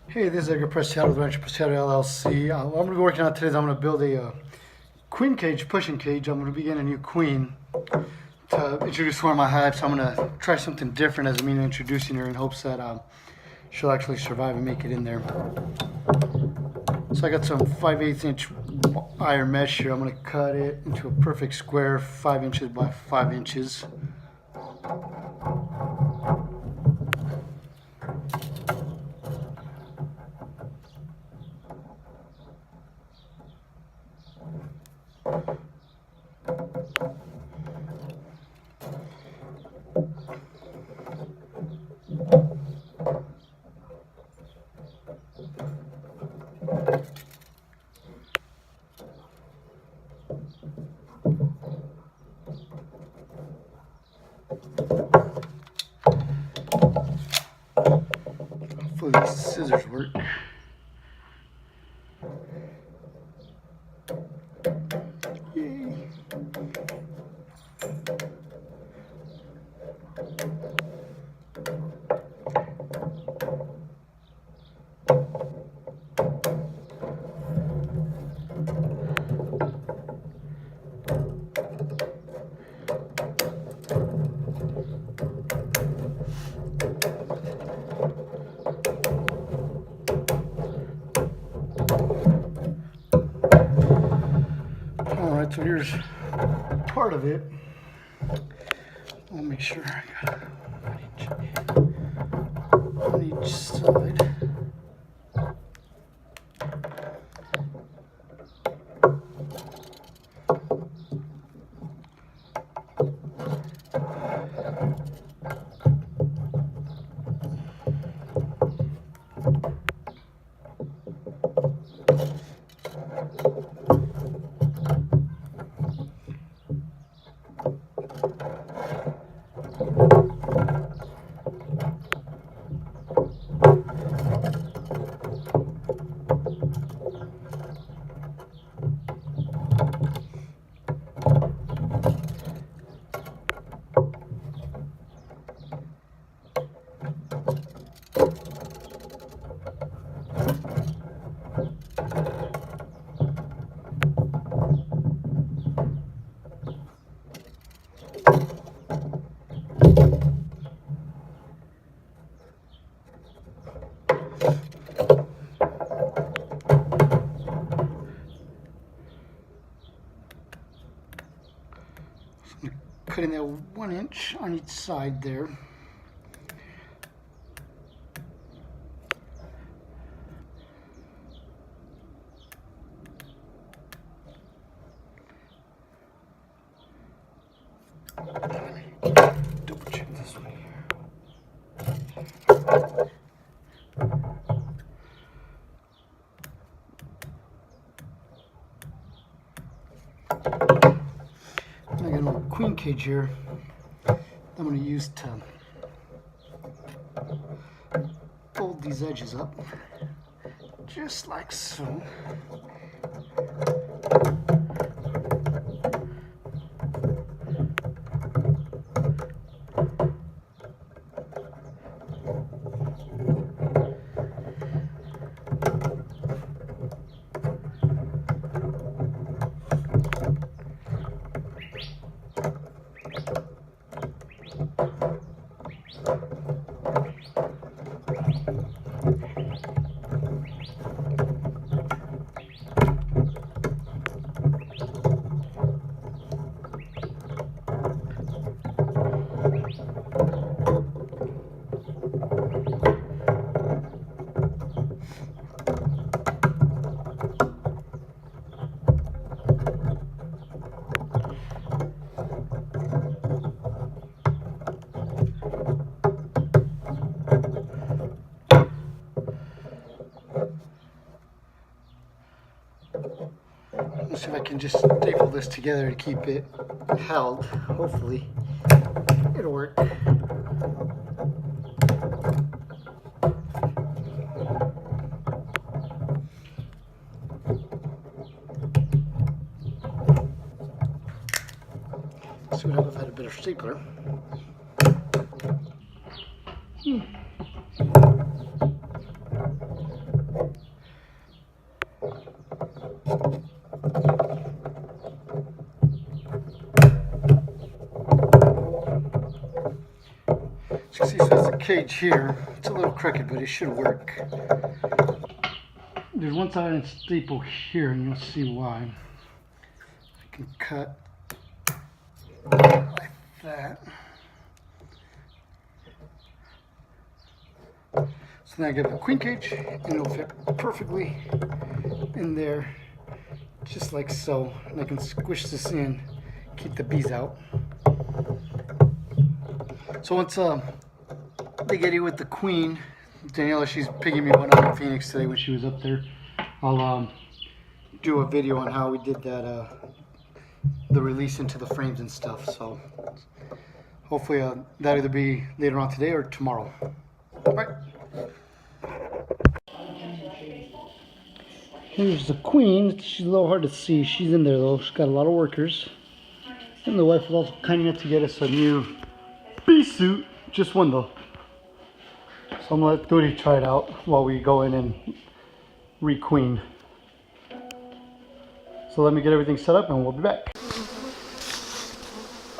Hey, this is Edgar Preciado with Rancho Preciado LLC. What I'm going to be working on today is I'm going to build a queen cage, pushing cage. I'm going to be getting a new queen to introduce one of my hives. So I'm going to try something different as a mean of introducing her in hopes that she'll actually survive and make it in there. So I got some 5/8 inch iron mesh here. I'm going to cut it into a perfect square, 5 inches by 5 inches. Hopefully these scissors work. Yay. Alright, so here's part of it. I'll make sure I got on each side. Cutting that 1 inch on each side there. Double check this one here. I got a little queen cage here I'm going to use to fold these edges up, just like so. Let's see if I can just staple this together to keep it held. Hopefully it'll work. Let's see what happens if I had a better stapler. see, so it's a cage here. It's a little crooked, but it should work. There's one side and staple here, and you'll see why. I can cut like that. So then I get the queen cage, and it'll fit perfectly in there, just like so. And I can squish this in, keep the bees out. So once they get here with the queen, Daniela, she's picking me one up in Phoenix today when she was up there. I'll do a video on how we did that, the release into the frames and stuff. So hopefully that'll either be later on today or tomorrow. All right. Here's the queen. She's a little hard to see. She's in there though. She's got a lot of workers. And the wife was also kind enough to get us a new bee suit. Just one though. So I'm gonna let Duty try it out while we go in and re-queen. So let me get everything set up and we'll be back.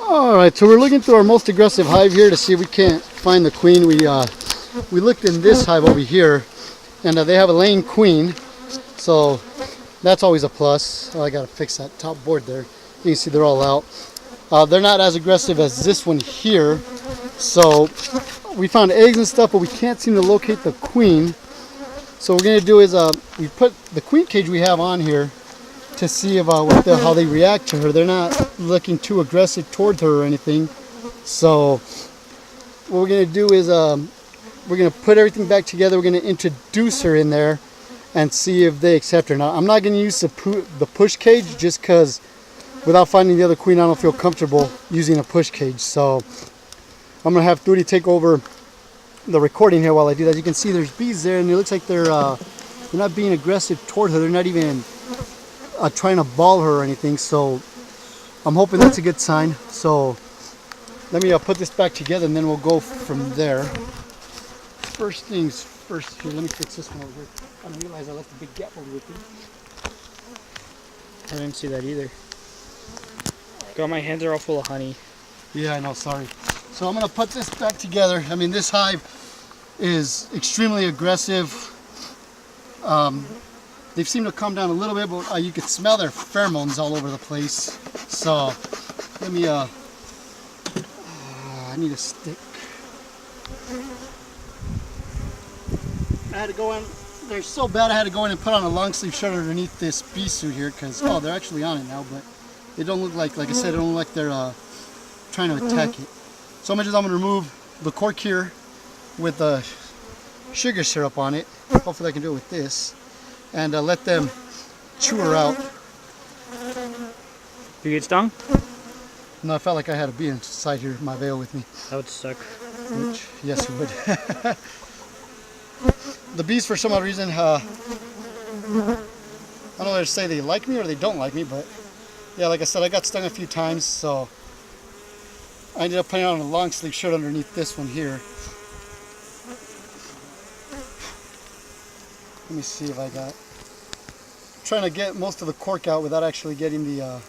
Alright, so we're looking through our most aggressive hive here to see if we can't find the queen. We looked in this hive over here, and they have a laying queen. So that's always a plus. I gotta fix that top board there. You can see they're all out. They're not as aggressive as this one here. So we found eggs and stuff, but we can't seem to locate the queen. So what we're gonna do is we put the queen cage we have on here to see if, how they react to her. They're not looking too aggressive towards her or anything. So what we're gonna do is we're gonna put everything back together. We're gonna introduce her in there and see if they accept her. Now, I'm not going to use the push cage just because without finding the other queen, I don't feel comfortable using a push cage. So I'm going to have Duty take over the recording here while I do that. You can see there's bees there, and it looks like they're not being aggressive toward her. They're not even trying to ball her or anything. So I'm hoping that's a good sign. So let me put this back together, and then we'll go from there. First things first, here, let me fix this one over here. I didn't realize I left a big gap over with it. I didn't see that either. God, my hands are all full of honey. Yeah, I know, sorry. So I'm going to put this back together. I mean, this hive is extremely aggressive. They've seemed to calm down a little bit, but you can smell their pheromones all over the place. So let me, I need a stick. I had to go in, they're so bad I had to go in and put on a long sleeve shirt underneath this bee suit here because, oh, they're actually on it now, but they don't look like I said, they don't look like they're trying to attack it. So I'm going to remove the cork here with the sugar syrup on it. Hopefully I can do it with this. And let them chew her out. You get stung? No, I felt like I had a bee inside here, my veil with me. That would suck. Which, yes, it would. The bees, for some odd reason, I don't know whether to say they like me or they don't like me, but yeah, like I said, I got stung a few times, so I ended up putting on a long sleeve shirt underneath this one here. Let me see if I got, I'm trying to get most of the cork out without actually getting the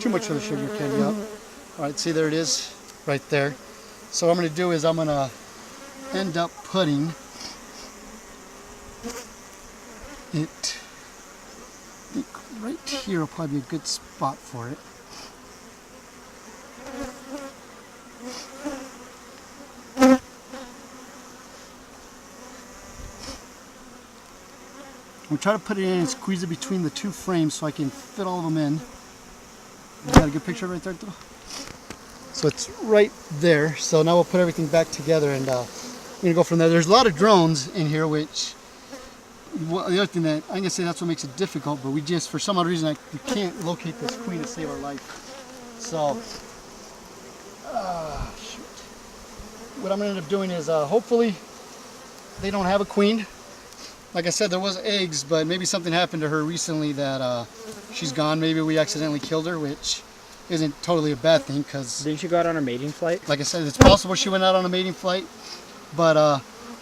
too much of the sugar candy out. All right, see, there it is right there. So what I'm going to do is I'm going to end up putting it, I think right here will probably be a good spot for it. I'm trying to put it in and squeeze it between the two frames so I can fit all of them in. You got a good picture right there, though? So it's right there. So now we'll put everything back together and we're gonna go from there. There's a lot of drones in here, which the other thing that I'm gonna say that's what makes it difficult, but we just, for some odd reason, we can't locate this queen to save our life. So, shoot. What I'm gonna end up doing is hopefully they don't have a queen. Like I said, there was eggs, but maybe something happened to her recently that she's gone. Maybe we accidentally killed her, which isn't totally a bad thing because... Didn't she go out on her mating flight? Like I said, it's possible she went out on a mating flight, but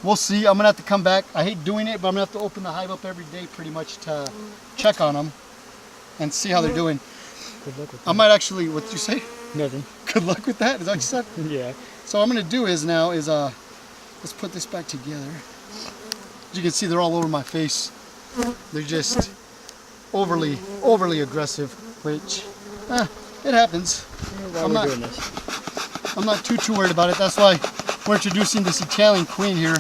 we'll see. I'm going to have to come back. I hate doing it, but I'm going to have to open the hive up every day pretty much to check on them and see how they're doing. Good luck with that. I might actually... What'd you say? Nothing. Good luck with that. Is that what you said? Yeah. So what I'm gonna do is let's put this back together. As you can see, they're all over my face. They're just overly aggressive, which it happens. Why I'm we're not doing this. I'm not too worried about it. That's why we're introducing this Italian queen here.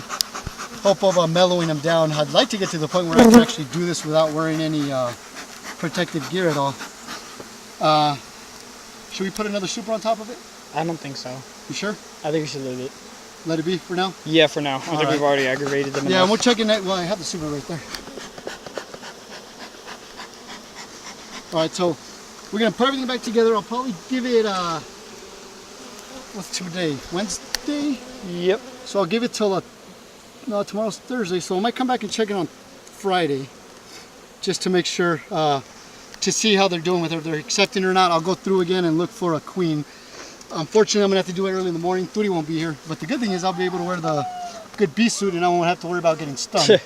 Hope of mellowing them down. I'd like to get to the point where I can actually do this without wearing any protective gear at all. Should we put another super on top of it? I don't think so. You sure? I think we should leave it. Let it be for now? Yeah, for now. I think we've already aggravated them Yeah, enough. and we're checking that. Well, I have the super right there. Alright, so we're going to put everything back together. I'll probably give it, what's today? Wednesday? Yep. So I'll give it till, no, tomorrow's Thursday, so I might come back and check it on Friday. Just to make sure, to see how they're doing with her. If they're accepting or not, I'll go through again and look for a queen. Unfortunately, I'm going to have to do it early in the morning. Tootie won't be here. But the good thing is I'll be able to wear the good bee suit and I won't have to worry about getting stung.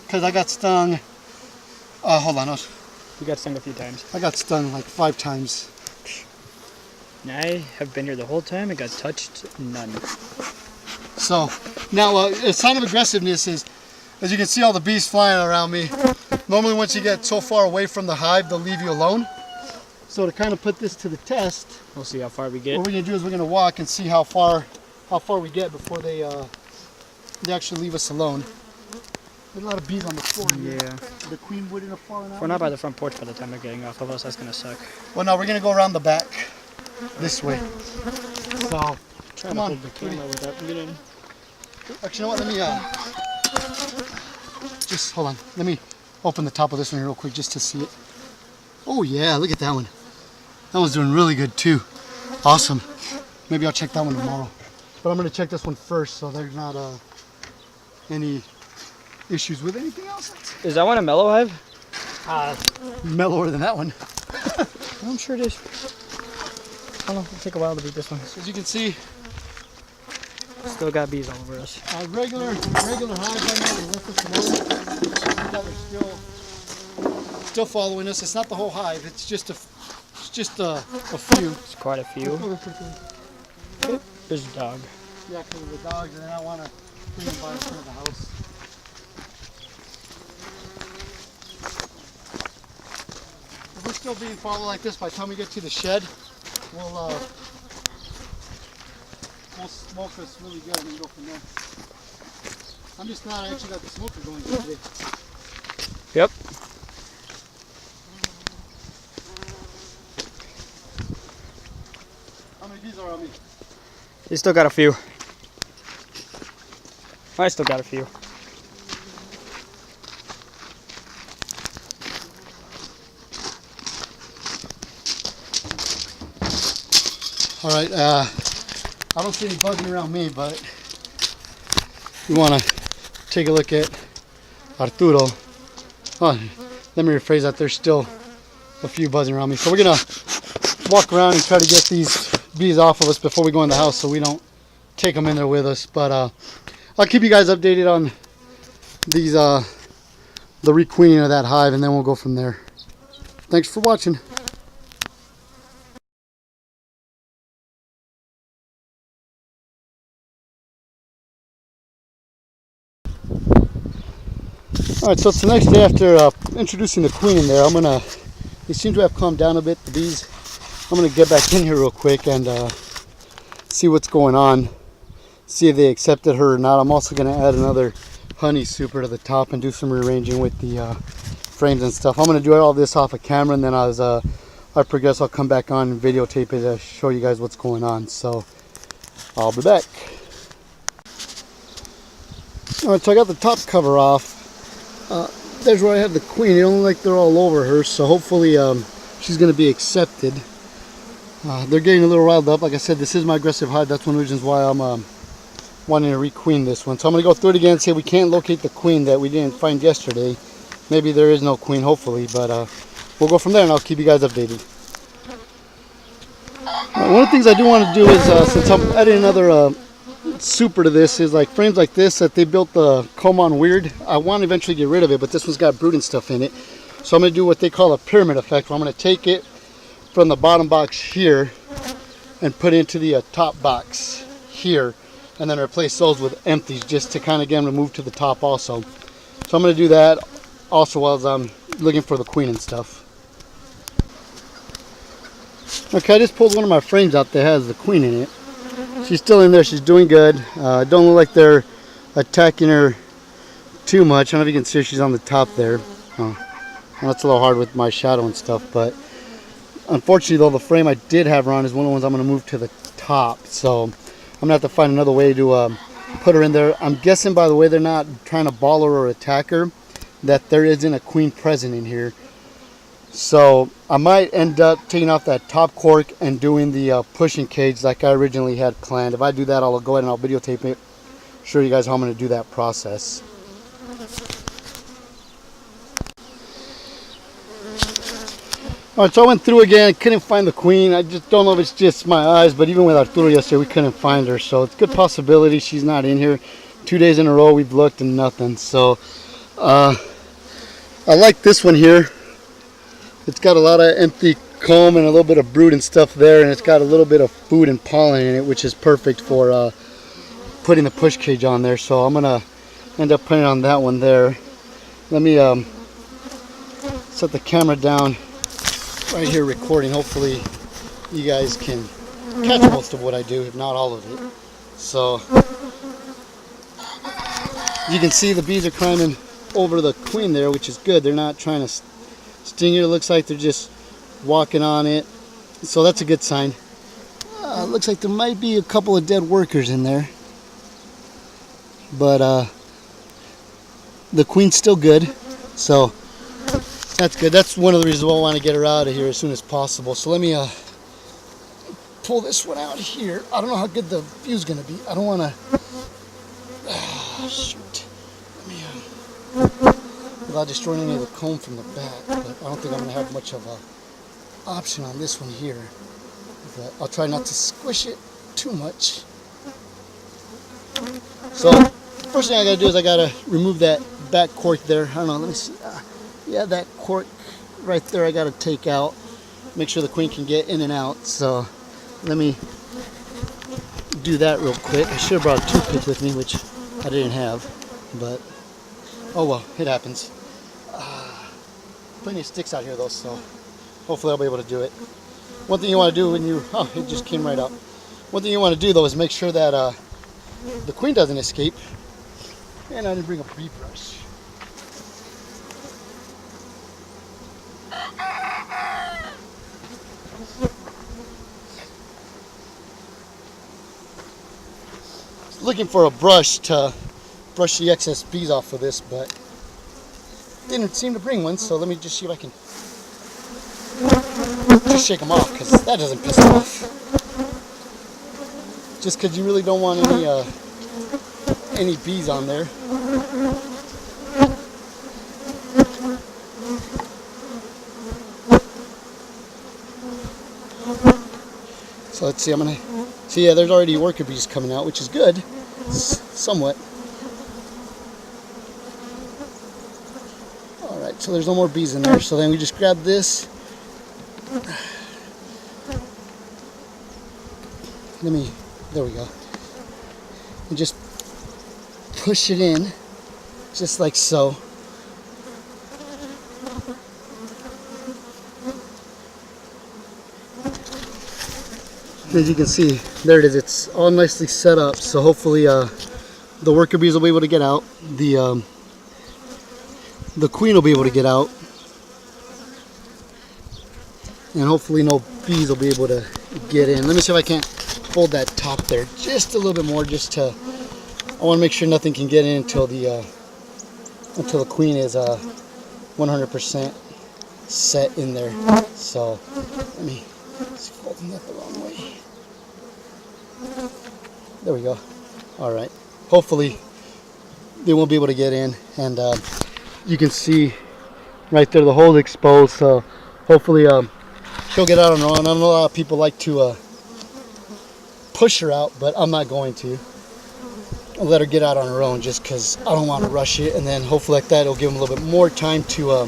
Because I got stung, hold on. You got stung a few times. I got stung like 5 times. I have been here the whole time and got touched none. So, now a sign of aggressiveness is, as you can see all the bees flying around me. Normally once you get so far away from the hive, they'll leave you alone. So to kind of put this to the test, We'll see how far we get. what we're going to do is we're going to walk and see how far we get before they actually leave us alone. There's a lot of bees on the floor here. Yeah. The queen wouldn't have fallen out. If we're not by the front porch by the time they're getting off of us, that's going to suck. Well, no, we're going to go around the back this way. So, Try come to on. hold the camera without getting... Actually, you know what? Let me, just hold on. Let me open the top of this one real quick just to see it. Oh yeah, look at that one. That one's doing really good too. Awesome. Maybe I'll check that one tomorrow. But I'm going to check this one first so there's not any issues with anything else. Is that one a mellow hive? Mellower than that one. I'm sure it is. Hold on, it'll take a while to beat this one. As you can see, Still got bees all over us. regular hive right now. They left us alone. They're still following us. It's not the whole hive. It's just a few. It's quite a few. There's a dog. Yeah, because of the dogs, and then I want to bring them by in front of the house. If we're still being followed like this, by the time we get to the shed, we'll smoke us really good and then go from there. I'm just glad I actually got the smoker going today. Yep. How many bees are on me? You still got a few. I still got a few. All right, I don't see any buzzing around me, but you want to take a look at Arturo. Oh, let me rephrase that. There's still a few buzzing around me. So we're going to walk around and try to get these bees off of us before we go in the house so we don't take them in there with us. But I'll keep you guys updated on these the requeening of that hive, and then we'll go from there. Thanks for watching. Alright, so it's the next day after introducing the queen in there. They seem to have calmed down a bit, the bees. I'm going to get back in here real quick and see what's going on. See if they accepted her or not. I'm also going to add another honey super to the top and do some rearranging with the frames and stuff. I'm going to do all this off of camera, and then as I progress, I'll come back on and videotape it to show you guys what's going on. So I'll be back. Alright, so I got the top cover off. There's where I have the queen. It don't look like they're all over her, so hopefully she's going to be accepted. They're getting a little riled up. Like I said, this is my aggressive hive. That's one of the reasons why I'm wanting to requeen this one. So I'm going to go through it again and say we can't locate the queen that we didn't find yesterday. Maybe there is no queen, hopefully, but we'll go from there and I'll keep you guys updated. One of the things I do want to do is, since I'm adding another super to this, is like frames like this that they built the comb on weird. I want to eventually get rid of it, but this one's got brood and stuff in it. So I'm going to do what they call a pyramid effect, where I'm going to take it from the bottom box here and put into the top box here, and then replace those with empties just to kind of get them to move to the top also. So I'm going to do that also while I'm looking for the queen and stuff. Okay, I just pulled one of my frames out that has the queen in it. She's still in there. She's doing good. Don't look like they're attacking her too much. I don't know if you can see she's on the top there. Oh, that's a little hard with my shadow and stuff, but unfortunately though, the frame I did have her on is one of the ones I'm going to move to the top. So I'm going to have to find another way to put her in there. I'm guessing by the way they're not trying to ball her or attack her, that there isn't a queen present in here. So I might end up taking off that top cork and doing the pushing cage like I originally had planned. If I do that, I'll go ahead and I'll videotape it, show you guys how I'm going to do that process. Alright, so I went through again, couldn't find the queen. I just don't know if it's just my eyes, but even with Arturo yesterday, we couldn't find her. So it's a good possibility she's not in here. 2 days in a row we've looked and nothing. So I like this one here. It's got a lot of empty comb and a little bit of brood and stuff there, and it's got a little bit of food and pollen in it, which is perfect for putting the push cage on there. So I'm gonna end up putting on that one there. Let me set the camera down right here recording. Hopefully you guys can catch most of what I do, if not all of it. So you can see the bees are climbing over the queen there, which is good. They're not trying to sting her. It looks like they're just walking on it, so that's a good sign. Looks like there might be a couple of dead workers in there, but the queen's still good, so that's good. That's one of the reasons why I want to get her out of here as soon as possible. So let me pull this one out here. I don't know how good the view's gonna be. I don't want to shoot. Let me without destroying any of the comb from the back, but I don't think I'm going to have much of a option on this one here. But I'll try not to squish it too much. So first thing I got to do is I got to remove that back cork there. I don't know, let me see. Yeah, that cork right there I got to take out. Make sure the queen can get in and out. So let me do that real quick. I should have brought a toothpick with me, which I didn't have, but oh well, it happens. Plenty of sticks out here though, so hopefully I'll be able to do it. One thing you want to do when you, oh, it just came right up. One thing you want to do though is make sure that the queen doesn't escape. And I didn't bring a bee brush. Looking for a brush to brush the excess bees off of this, but didn't seem to bring one, so let me just see if I can just shake them off, because that doesn't piss them off. Just because you really don't want any bees on there. So let's see, I'm gonna see, yeah, there's already worker bees coming out, which is good, somewhat. Alright, so there's no more bees in there, so then we just grab this. There we go. And just push it in, just like so. As you can see, there it is. It's all nicely set up, so hopefully the worker bees will be able to get out. The queen will be able to get out, and hopefully no bees will be able to get in. Let me see if I can't fold that top there just a little bit more, just to, I want to make sure nothing can get in until the queen is 100% set in there. So let me see, folding that the wrong way. There we go. All right. Hopefully they won't be able to get in, and you can see right there the hole's exposed. So hopefully she'll get out on her own. I know a lot of people like to push her out, but I'm not going to. I'll let her get out on her own, just because I don't want to rush it, and then hopefully like that it'll give them a little bit more time to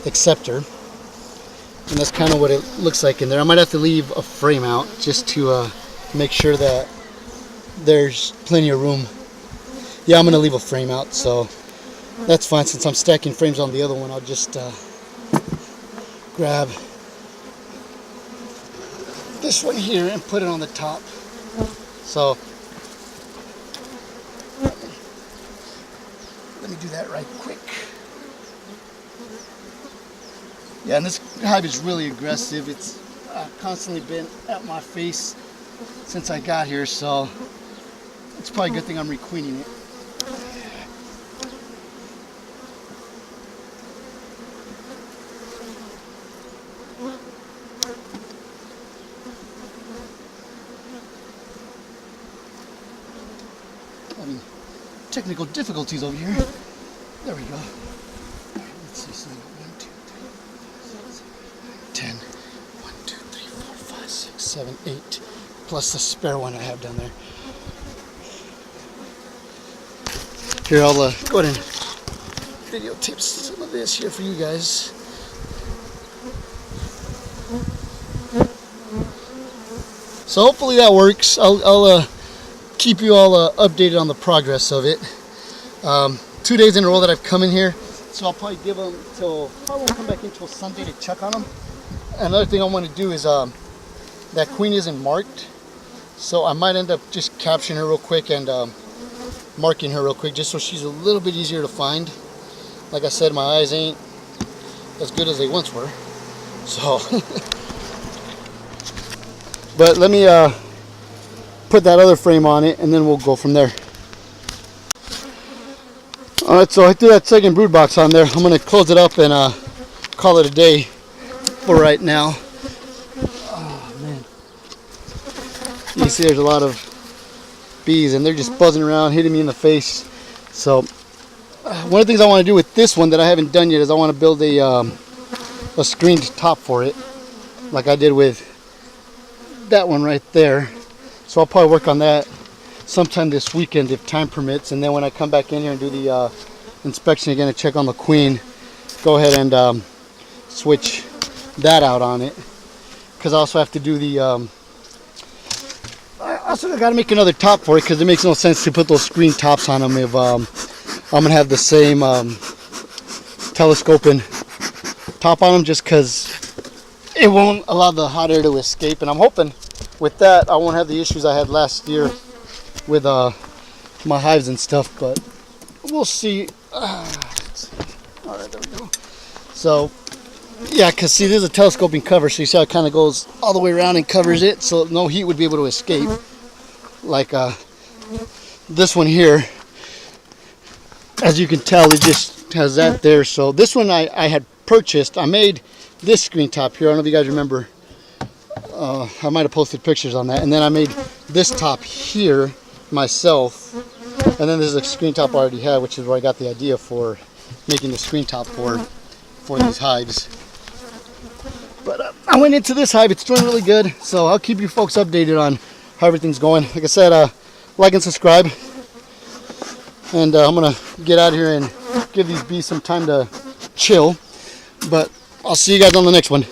accept her. And that's kind of what it looks like in there. I might have to leave a frame out just to make sure that there's plenty of room. Yeah, I'm going to leave a frame out, so that's fine. Since I'm stacking frames on the other one, I'll just grab this one here and put it on the top. So let me do that right quick. Yeah, and this hive is really aggressive. It's constantly been at my face since I got here, so it's probably a good thing I'm requeening it. Having technical difficulties over here. There we go. All right, let's see. So 1, 2, 3, 4, 5, 6, 7, 8, 10. 1, 2, 3, 4, 5, 6, 7, 8. Plus the spare one I have down there. Here, I'll go ahead and videotape some of this here for you guys. So hopefully that works. I'll keep you all updated on the progress of it. 2 days in a row that I've come in here, so I'll probably give them till, I won't come back until Sunday to check on them. Another thing I want to do is that queen isn't marked, so I might end up just capturing her real quick and marking her real quick just so she's a little bit easier to find. Like I said, my eyes ain't as good as they once were, so but let me put that other frame on it and then we'll go from there. Alright, so I threw that second brood box on there. I'm going to close it up and call it a day for right now. Oh man, you can see there's a lot of bees and they're just buzzing around, hitting me in the face. So one of the things I want to do with this one that I haven't done yet is I want to build a screened top for it, like I did with that one right there. So I'll probably work on that sometime this weekend if time permits, and then when I come back in here and do the inspection again and check on the queen, go ahead and switch that out on it, because I also have to do the I also got to make another top for it, because it makes no sense to put those screen tops on them if I'm gonna have the same telescoping top on them, just because it won't allow the hot air to escape. And I'm hoping with that I won't have the issues I had last year with my hives and stuff, but we'll see. Let's see. All right, there we go. So yeah, because see, there's a telescoping cover, so you see how it kind of goes all the way around and covers it, so no heat would be able to escape, like this one here. As you can tell, it just has that there. So this one I had purchased. I made this screen top here. I don't know if you guys remember. I might have posted pictures on that. And then I made this top here myself. And then there's a screen top I already had, which is where I got the idea for making the screen top for these hives. But I went into this hive. It's doing really good. So I'll keep you folks updated on how everything's going. Like I said, like and subscribe. And I'm going to get out of here and give these bees some time to chill. But I'll see you guys on the next one.